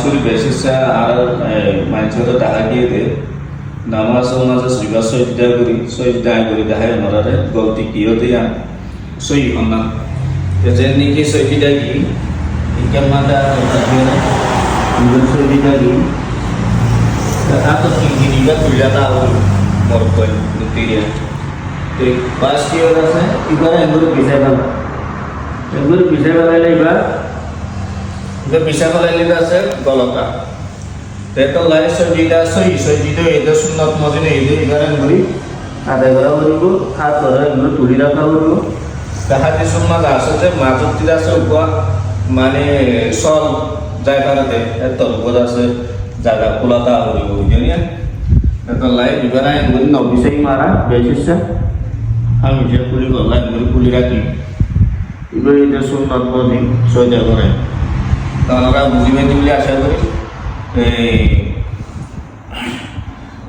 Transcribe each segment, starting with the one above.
করি বেশি আর মানুষ টাকা দিয়ে দে নামাজ নামাজ সুইবা সৈদা করি দেখাই ওনারে গলতি কি হতে সই হন না যে নাকি সৈদিটা কি ইকার মাথা সৈদিটা কি atau tinggi juga tidak tahu morkoy buktinya. Jadi pas dia rasa ibarat yang baru bisa balik ibarat, itu bisa balik rasa golongan. Tapi lain sejida itu sunat mazin itu ibarat yang baru ada orang baru hat orang baru tuli raka baru. Tahati sunat asal mazut tidak sebuah mana sol jaga deh itu buat asal জায়গা খোলাতা হইব বুঝলেন এটা live বিবারা এগুলি নবিসাই মারা বেশিসা আমি যে পুলি গলা এগুলি পুলি রাখি এগুলি এটা সুন্নত বদি সজা করে তারা বুঝিবে বলে আশা করি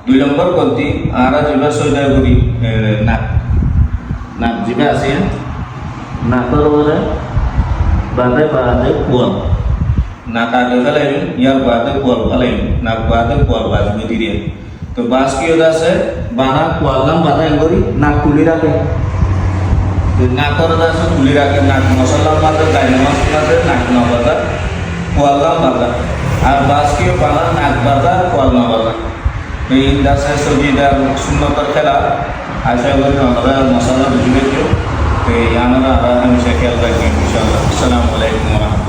দুই নম্বর গলতি আরা যেটা সজা করি নাক নাক যেটা আছে নাকর বলে বাদে বাদে কোয়াল nak ada kalian yang buat kual kalian nak buat kual baju material तो बास की वजह से बाना कुआलम बाता yang gori nak कुली रखे तो nak कर वजह से कुली रखे nak मसाला बाता दाइना मसाला nak ना बाता कुआलम बाता और बास की बाना nak बाता कुआलम बाता तो इन दास से सभी दार सुन्नत पर खेला आशा करें हमारा मसाला बुझे क्यों तो यहाँ हमारा हमेशा ख्याल रखें इंशाल्लाह अस्सलाम वालेकुम।